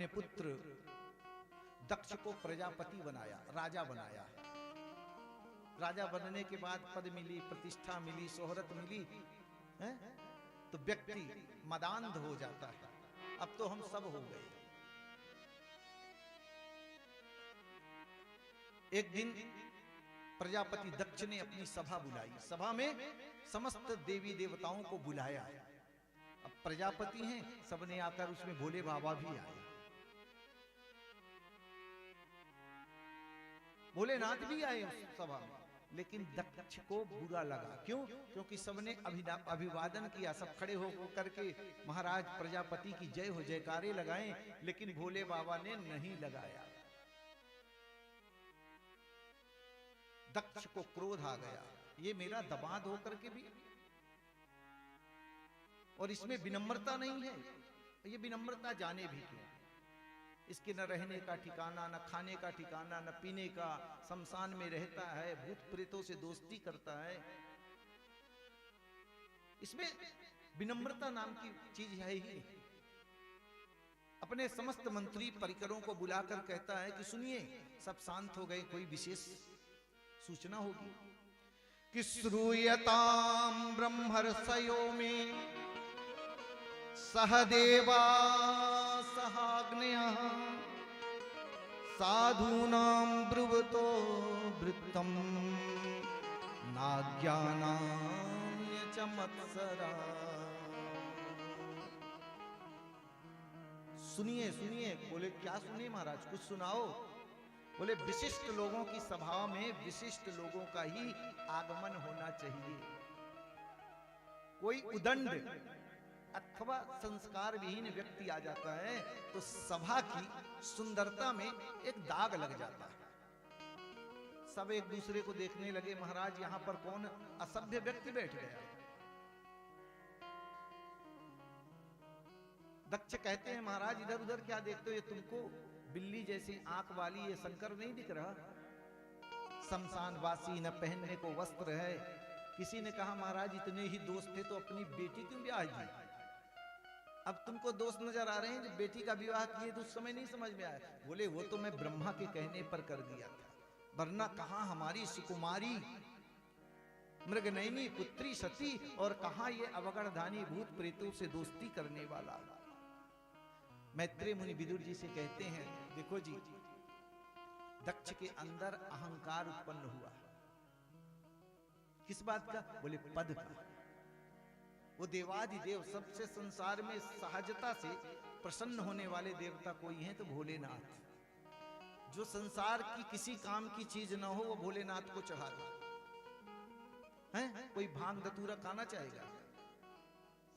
अपने पुत्र दक्ष को प्रजापति बनाया, राजा बनाया। राजा बनने के बाद पद मिली, प्रतिष्ठा मिली, शोहरत मिली, है? तो व्यक्ति मदान्ध हो जाता है। अब तो हम सब हो गए। एक दिन प्रजापति दक्ष ने अपनी सभा बुलाई। सभा में समस्त देवी देवताओं को बुलाया। अब प्रजापति हैं, सबने आकर उसमें भोले बाबा भी आए, भोलेनाथ भी आए उस सभा में। लेकिन दक्ष को बुरा लगा। क्यों? क्योंकि सबने अभिवादन किया, सब खड़े हो करके महाराज प्रजापति की जय हो जयकारे लगाए, लेकिन भोले बाबा ने नहीं लगाया। दक्ष को क्रोध आ गया, ये मेरा दमाद होकर के भी, और इसमें विनम्रता नहीं है। ये विनम्रता जाने भी क्यों? इसके न रहने का ठिकाना, न खाने का ठिकाना, न पीने का, शमशान में रहता है, भूत प्रेतों से दोस्ती करता है। इसमें विनम्रता नाम की चीज है ही। अपने समस्त मंत्री परिकरों को बुलाकर कहता है कि सुनिए, सब शांत हो गए, कोई विशेष सूचना होगी कि श्रूयताम ब्रह्मर्षयो में सहदेवा सहाग्न्यः साधूनां ब्रुवतो वृत्तम नाज्ञानाय च मत्सरा। सुनिए सुनिए। बोले क्या सुनिए महाराज, कुछ सुनाओ। बोले विशिष्ट लोगों की सभा में विशिष्ट लोगों का ही आगमन होना चाहिए। कोई उदंड अथवा संस्कार विहीन व्यक्ति आ जाता है तो सभा की सुंदरता में एक दाग लग जाता है। सब एक दूसरे को देखने लगे, महाराज यहां पर कौन असभ्य व्यक्ति बैठ गया। दक्ष कहते हैं महाराज इधर उधर क्या देखते हो, ये तुमको बिल्ली जैसी आंख वाली ये शंकर नहीं दिख रहा? शमशानवासी, न पहनने को वस्त्र है। किसी ने कहा महाराज इतने ही दोस्त थे तो अपनी बेटी क्यों ब्याह की? अब तुमको दोस्त नजर आ रहे हैं जो बेटी का विवाह किए तो उस समय नहीं समझ में आया। बोले वो तो मैं ब्रह्मा के कहने पर कर दिया था, वरना कहां हमारी सुकुमारी मृगनयनी पुत्री सती और कहां ये अवगणधानी भूत प्रेतों से दोस्ती करने वाला। मैत्रेय मुनि विदुर जी से कहते हैं देखो जी, दक्ष के अंदर अहंकार उत्पन्न हुआ। किस बात का? बोले पद का। वो देवादिदेव, सबसे संसार में सहजता से प्रसन्न होने वाले देवता कोई हैं तो भोलेनाथ। जो संसार की किसी काम की चीज ना हो वो भोलेनाथ को चढ़ा दे। हैं? कोई भांग धतूरा खाना चाहेगा?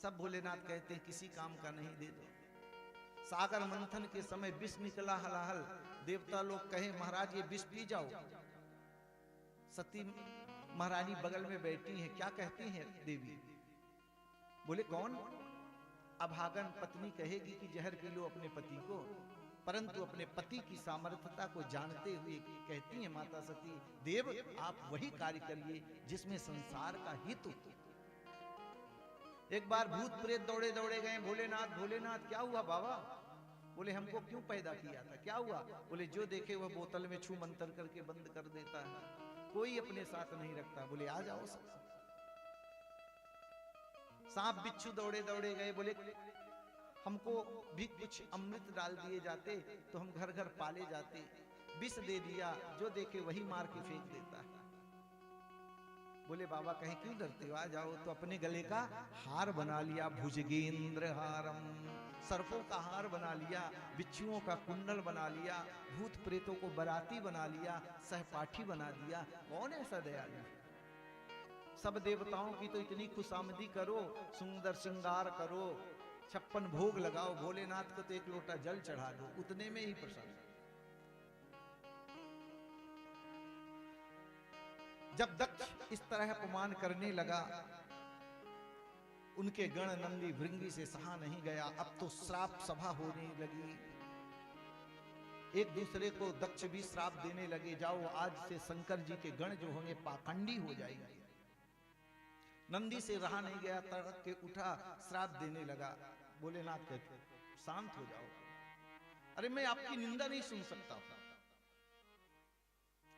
सब भोलेनाथ कहते हैं किसी काम का नहीं, दे दो। सागर मंथन के समय विष निकला हलाहल, देवता लोग कहे महाराज ये विष पी जाओ। सती महारानी बगल में बैठी हैं, क्या कहती हैं देवी? बोले कौन? अभागन पत्नी कहेगी कि जहर पी लो अपने पति को, परंतु अपने पति की सामर्थ्यता को जानते हुए कहती है माता सती, देव आप वही कार्य करिए जिसमें संसार का हित हो। एक बार भूत प्रेत दौड़े दौड़े गए, भोलेनाथ भोलेनाथ क्या हुआ बाबा? बोले हमको क्यों पैदा किया था, क्या हुआ? बोले जो देखे वह बोतल में छू मंत्र करके बंद कर देता है, कोई अपने साथ नहीं रखता। बोले आ जाओ सब। सांप बिच्छू दौड़े दौड़े गए, बोले हमको भी कुछ अमृत डाल दिए जाते तो हम घर घर पाले जाते। विष दे दिया, जो देखे वही मार के फेंक देता है। बोले बाबा कहीं क्यों डरते हो, आ जाओ। तो अपने गले का हार बना लिया, भुजगेंद्र हारम, सर्पों का हार बना लिया, बिच्छुओं का कुंडल बना लिया, भूत प्रेतों को बराती बना लिया, सहपाठी बना दिया। कौन ऐसा दयालु? सब देवताओं की तो इतनी खुशामदी करो, सुंदर श्रृंगार करो, 56 भोग लगाओ, भोलेनाथ को तो एक लोटा जल चढ़ा दो, उतने में ही प्रसन्न। जब दक्ष इस तरह अपमान करने लगा, उनके गण नंदी भृंगी से सहा नहीं गया। अब तो श्राप सभा होने लगी, एक दूसरे को दक्ष भी श्राप देने लगे, जाओ आज से शंकर जी के गण जो होंगे पाखंडी हो जाएंगे। नंदी से रहा नहीं गया, तड़क के उठा, श्राप देने लगा। भोलेनाथ कहते शांत हो जाओ। अरे मैं आपकी निंदा नहीं सुन सकता।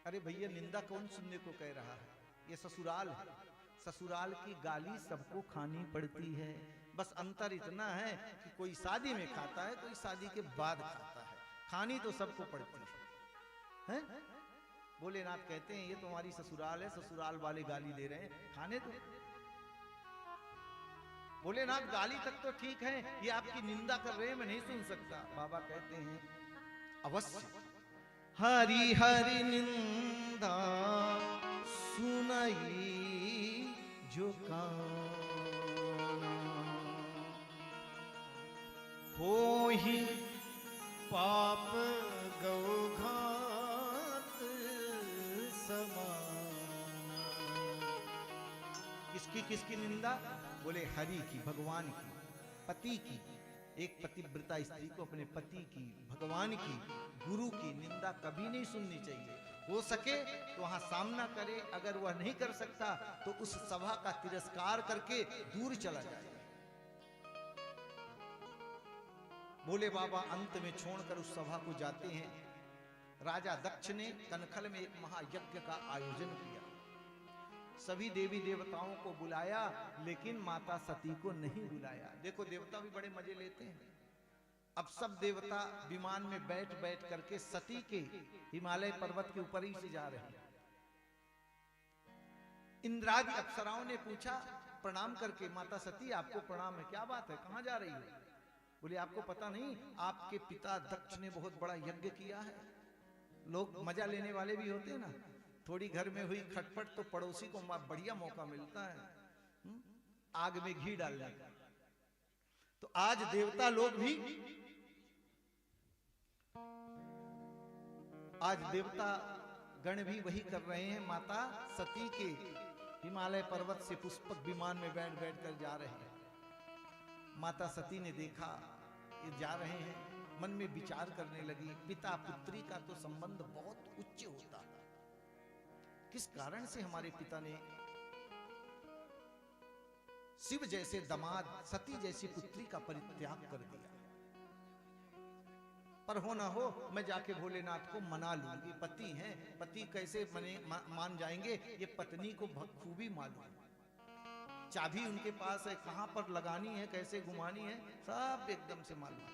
अरे भैया निंदा कौन सुनने को कह रहा है, ये ससुराल है, ससुराल की गाली सबको खानी पड़ती है। बस अंतर इतना है कि कोई शादी में खाता है, कोई शादी के बाद खाता है, खानी तो सबको पड़ती है। भोलेनाथ कहते हैं ये तुम्हारी ससुराल है, ससुराल वाले गाली दे रहे हैं, खाने तो। भोलेनाथ गाली तक तो ठीक है, ये आपकी निंदा कर रहे हैं, मैं नहीं सुन सकता। बाबा कहते हैं अवश्य हरि हरि निंदा सुनाई जो काना, होहि पाप गौघात समाना। किसकी किसकी निंदा? बोले हरि की, भगवान की, पति की। एक पतिव्रता स्त्री को अपने पति की, भगवान की, गुरु की निंदा कभी नहीं सुननी चाहिए। हो सके तो वहां सामना करे, अगर वह नहीं कर सकता तो उस सभा का तिरस्कार करके दूर चला जाए। भोले बाबा अंत में छोड़कर उस सभा को जाते हैं। राजा दक्ष ने कनखल में एक महायज्ञ का आयोजन किया, सभी देवी देवताओं को बुलाया, लेकिन माता सती को नहीं बुलाया। देखो देवता भी बड़े मजे लेते हैं। अब सब देवता विमान में बैठ बैठ करके सती के हिमालय पर्वत के ऊपर ही से जा रहे हैं। इंद्रादि अप्सराओं ने पूछा प्रणाम करके, माता सती आपको प्रणाम है, क्या बात है, कहां जा रही हो? बोले आपको पता नहीं, आपके पिता दक्ष ने बहुत बड़ा यज्ञ किया है। लोग मजा लेने वाले भी होते हैं ना, थोड़ी घर में हुई खटपट तो पड़ोसी को बढ़िया मौका मिलता है आग में घी डालने का। तो आज देवता लोग भी, आज देवता गण भी वही कर रहे हैं। माता सती के हिमालय पर्वत से पुष्पक विमान में बैठ बैठ कर जा रहे हैं। माता सती ने देखा ये जा रहे हैं, मन में विचार करने लगी। पिता पुत्री का तो संबंध बहुत उच्च होता है, किस कारण से हमारे पिता ने शिव जैसे दामाद, सती जैसी पुत्री का परित्याग कर दिया। पर हो ना हो मैं जाके भोलेनाथ को मना लूंगी, पति हैं, पति कैसे मान जाएंगे, ये पत्नी को खूबी मालूम। चाबी उनके पास है, कहां पर लगानी है, कैसे घुमानी है, सब एकदम से मालूम।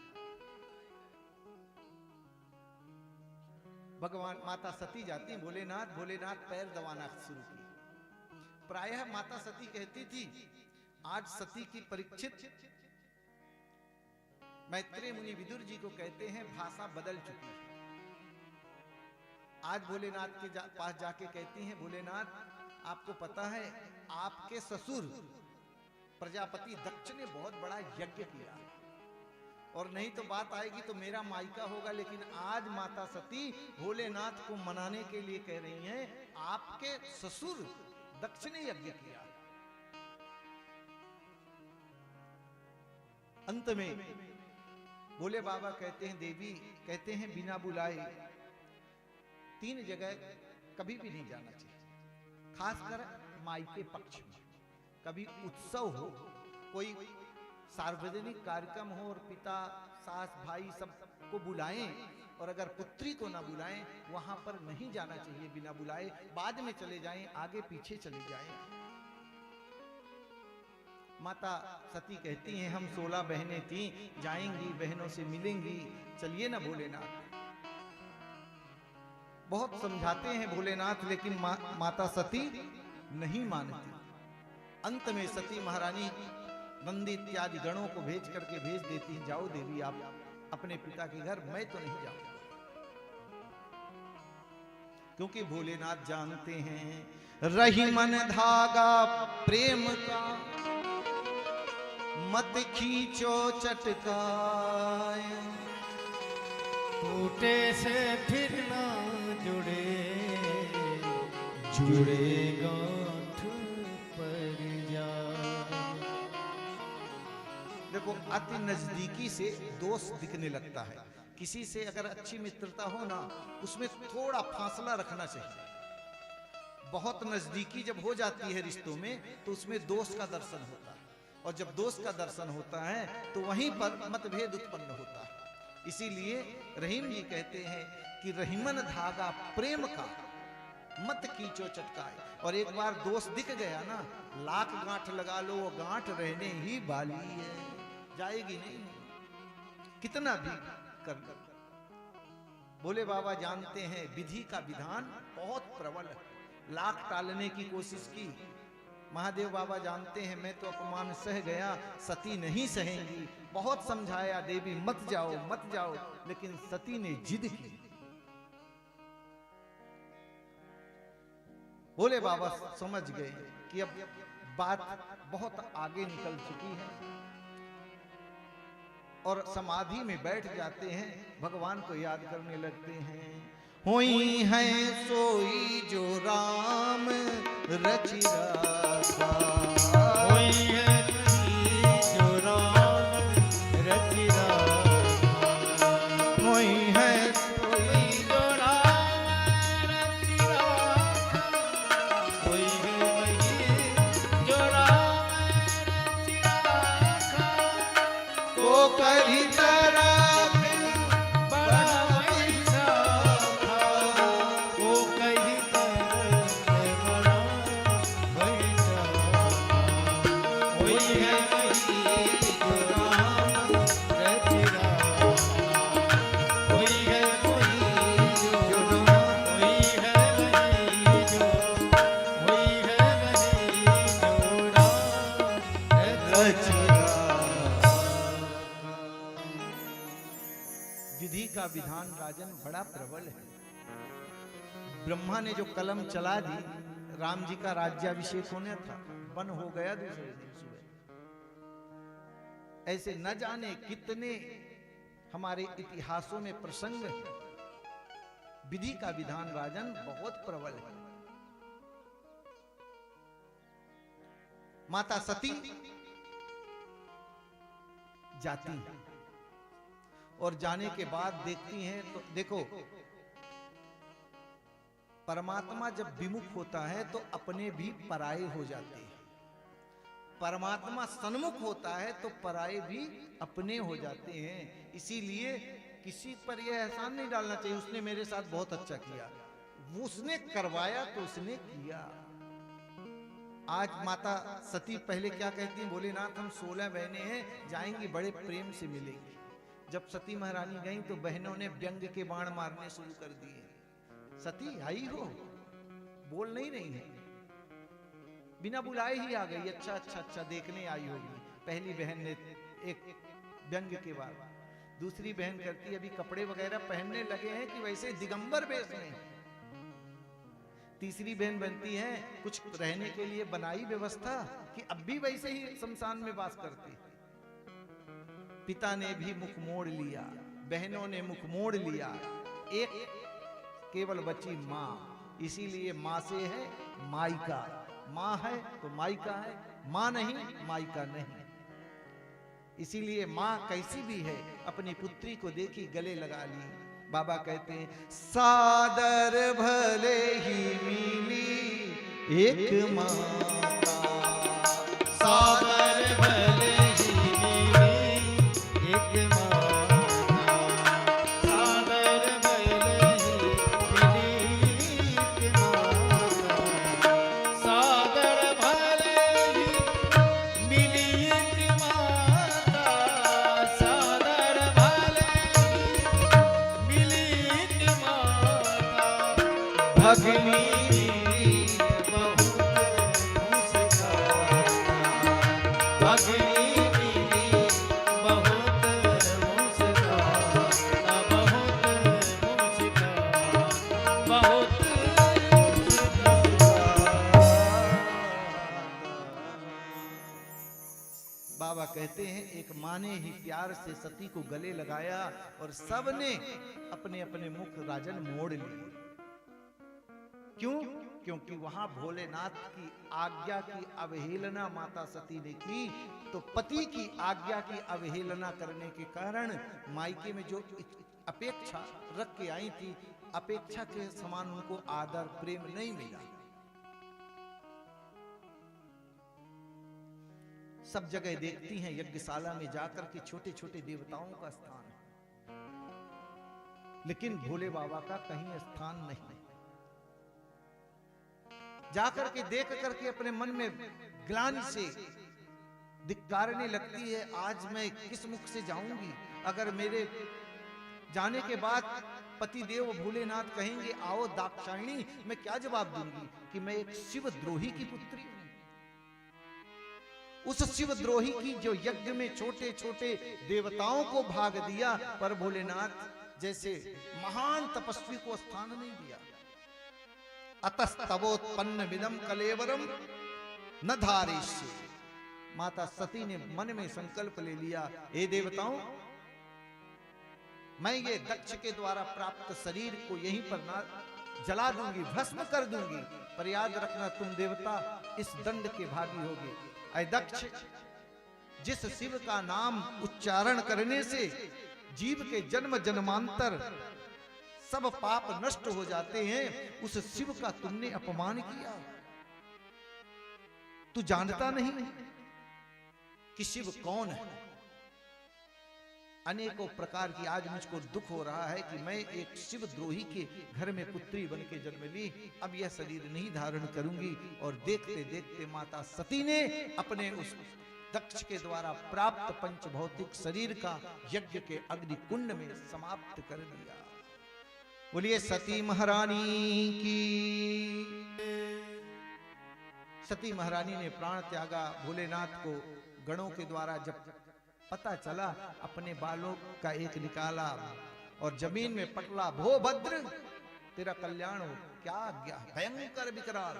भगवान माता सती जाती, भोलेनाथ, भोलेनाथ पैर दबाना शुरू किया। प्रायः माता सती कहती थी, आज सती की परीक्षित मैत्रेय मुनि विदुर जी को कहते हैं भाषा बदल चुकी है। आज भोलेनाथ के पास जाके कहती हैं, भोलेनाथ आपको पता है आपके ससुर प्रजापति दक्ष ने बहुत बड़ा यज्ञ किया, और नहीं तो बात आएगी तो मेरा मायका होगा। लेकिन आज माता सती भोलेनाथ को मनाने के लिए कह रही हैं, आपके ससुर दक्ष ने यज्ञ किया। अंत में भोले बाबा कहते हैं, देवी कहते हैं बिना बुलाए 3 जगह कभी भी नहीं जाना चाहिए, खासकर मायके पक्ष में। कभी उत्सव हो, कोई सार्वजनिक कार्यक्रम हो और पिता सास भाई सबको बुलाएं, और अगर पुत्री को ना बुलाएं, वहां पर नहीं जाना चाहिए बिना बुलाए। बाद में चले जाएं, आगे पीछे चले जाएं। माता सती कहती हैं, हम 16 बहनें थी, जाएंगी बहनों से मिलेंगी, चलिए ना भोलेनाथ। बहुत समझाते हैं भोलेनाथ, लेकिन माता सती नहीं मानती। अंत में सती महारानी नंदी इत्यादि गणों को भेज करके भेज देती हैं, जाओ देवी आप अपने पिता के घर, मैं तो नहीं जाऊंगा। क्योंकि भोलेनाथ जानते हैं रही मन धागा प्रेम का, मत खींचो चटकाए, टूटे से फिर ना जुड़े, जुड़े गांठ पर जा। देखो अति नजदीकी से दोष दिखने लगता है। किसी से अगर अच्छी मित्रता हो ना, उसमें थोड़ा फासला रखना चाहिए। बहुत नजदीकी जब हो जाती है रिश्तों में, तो उसमें दोष का दर्शन होता है, और जब दोष का दर्शन होता है तो वहीं पर मतभेद उत्पन्न होता है। इसीलिए रहीम जी कहते हैं कि रहीमन धागा प्रेम का मत खींचो चटकाए। और एक बार दोस्त दिख गया ना, लाख गांठ लगा लो, वो गांठ रहने ही वाली है, जाएगी नहीं, कितना भी कर लो। भोले बाबा जानते हैं विधि का विधान बहुत प्रबल है, लाख टालने की कोशिश की। महादेव बाबा जानते हैं मैं तो अपमान सह गया, सती नहीं सहेंगी। बहुत समझाया देवी मत जाओ मत जाओ, लेकिन सती ने जिद की। भोले बाबा समझ गए कि अब बात बहुत आगे निकल चुकी है और समाधि में बैठ जाते हैं, भगवान को याद करने लगते हैं। हुई है सोई जो राम रचि राखा, हुई है जो राम रचि राखा, हुई है सोई जो राम रचि राखा, हुई है वही जो राम रचि राखा, को करी तरह बड़ा वैसाखा, वो कहीं तरह बड़ा वैसाखा, हुई है वही जो राम रचि राखा, हुई है वही जो राम, हुई है वही जो, हुई है वही जो राम रचि राखा। विधि का विधान राजन बड़ा प्रबल है। ब्रह्मा ने जो कलम चला दी, राम जी का राज्याभिषेक होने था, वन हो गया दूसरे दिन सुबह। ऐसे न जाने कितने हमारे इतिहासों में प्रसंग है। विधि का विधान राजन बहुत प्रबल है। माता सती जाती हैं और जाने के बाद देखती हैं तो देखो, परमात्मा जब विमुख होता है तो अपने भी पराये हो जाते हैं, परमात्मा सन्मुख होता है तो पराये भी अपने हो जाते हैं। इसीलिए किसी पर यह एहसान नहीं डालना चाहिए उसने मेरे साथ बहुत अच्छा किया, वो उसने करवाया तो उसने किया। आज माता सती पहले क्या कहती हैं, भोलेनाथ हम 16 बहनें हैं, जाएंगी बड़े प्रेम से मिलेंगी। जब सती महारानी गई तो बहनों ने व्यंग के बाण मारने शुरू कर दिए। सती आई हो, बोल नहीं रही है, बिना बुलाए ही आ गई। अच्छा अच्छा अच्छा देखने आई होगी। पहली बहन ने एक व्यंग के बाद, दूसरी बहन करती अभी कपड़े वगैरह पहनने लगे हैं कि वैसे दिगंबर वेश में। तीसरी बहन बनती है कुछ रहने के लिए बनाई व्यवस्था कि अब भी वैसे ही शमशान में वास करती। पिता ने भी मुख मोड़ लिया, बहनों ने मुख मोड़ लिया, एक केवल बची माँ। इसीलिए माँ से है माइका, माँ है तो माइका है, माँ नहीं माइका नहीं। इसीलिए माँ कैसी भी है, अपनी पुत्री को देखी गले लगा ली। बाबा कहते हैं सादर भले ही मिली एक माता, सादर भले ही मिली एक माता, सादर भले ही मिली एक माता, सादर भले ही मिली एक माता, सादर भले ही मिली एक माता, भगनी बाबा कहते हैं एक माँ ने ही प्यार से सती को गले लगाया और सबने अपने अपने मुख राजन मोड़ लिए। क्यों? क्योंकि वहां भोलेनाथ की आज्ञा की अवहेलना माता सती ने की, तो पति की आज्ञा की अवहेलना करने के कारण मायके में जो अपेक्षा रख के आई थी, अपेक्षा के समान उनको आदर प्रेम नहीं मिला। सब जगह देखती हैं यज्ञशाला में जाकर के छोटे छोटे देवताओं का स्थान है। लेकिन भोले बाबा का कहीं स्थान नहीं। जाकर के देख करके अपने मन में ग्लानि से धिक्कारने लगती है, आज मैं किस मुख से जाऊंगी? अगर मेरे जाने के बाद पतिदेव भोलेनाथ कहेंगे आओ दाक्षायणी, मैं क्या जवाब दूंगी कि मैं एक शिवद्रोही की पुत्री हूं। उस शिवद्रोही की जो यज्ञ में छोटे छोटे देवताओं को भाग दिया, पर भोलेनाथ जैसे महान तपस्वी को स्थान नहीं दिया। अतस्तवोत्पन्न विदम कलेवरम न धारिष्ये। माता सती ने मन में संकल्प ले लिया, हे देवताओं, मैं ये दक्ष के द्वारा प्राप्त शरीर को यहीं पर ना जला दूंगी, भस्म कर दूंगी, पर याद रखना तुम देवता इस दंड के भागी होगे। ऐ दक्ष, जिस शिव का नाम उच्चारण करने से जीव के जन्म जन्मांतर सब पाप नष्ट हो जाते हैं, उस शिव का तुमने अपमान किया। तू जानता नहीं कि शिव कौन है। अनेकों प्रकार की आज मुझको दुख हो रहा है कि मैं एक शिवद्रोही के घर में पुत्री बन के जन्म ली, अब यह शरीर नहीं धारण करूंगी। और देखते देखते माता सती ने अपने उस दक्ष के द्वारा प्राप्त पंच भौतिक शरीर का यज्ञ के अग्नि कुंड में समाप्त कर दिया। बोलिए सती महारानी की। सती महारानी ने प्राण त्यागा। भोलेनाथ को गणों के द्वारा जब पता चला, अपने बालों का एक निकाला और जमीन में पटला, भो भद्र तेरा कल्याण हो। क्या आज्ञा? भयंकर विकराल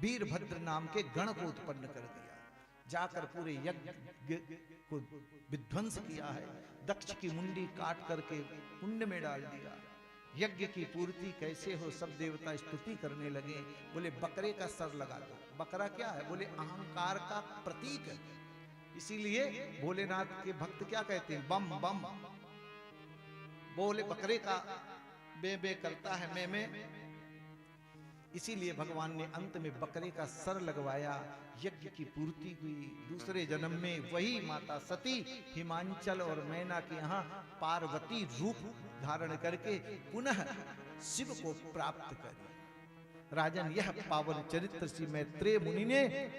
वीरभद्र नाम के गण को उत्पन्न कर दिया। जाकर पूरे यज्ञ को विध्वंस किया है। दक्ष की मुंडी काट करके कुंड में डाल दिया। यज्ञ की पूर्ति कैसे हो, सब देवता स्तुति करने लगे। बोले बकरे का सर लगा दो। बकरा क्या है? बोले अहंकार का प्रतीक है। इसीलिए भोलेनाथ के भक्त क्या कहते हैं? बम बम। बोले बकरे का बे बे करता है मैं में, इसीलिए भगवान ने अंत में बकरे का सर लगवाया। यज्ञ की पूर्ति हुई। दूसरे जन्म में वही माता सती हिमांचल और मैना के यहाँ पार्वती रूप धारण करके पुनः शिव को प्राप्त करी। राजन, यह पावन चरित्र श्री मैत्रेय मुनि ने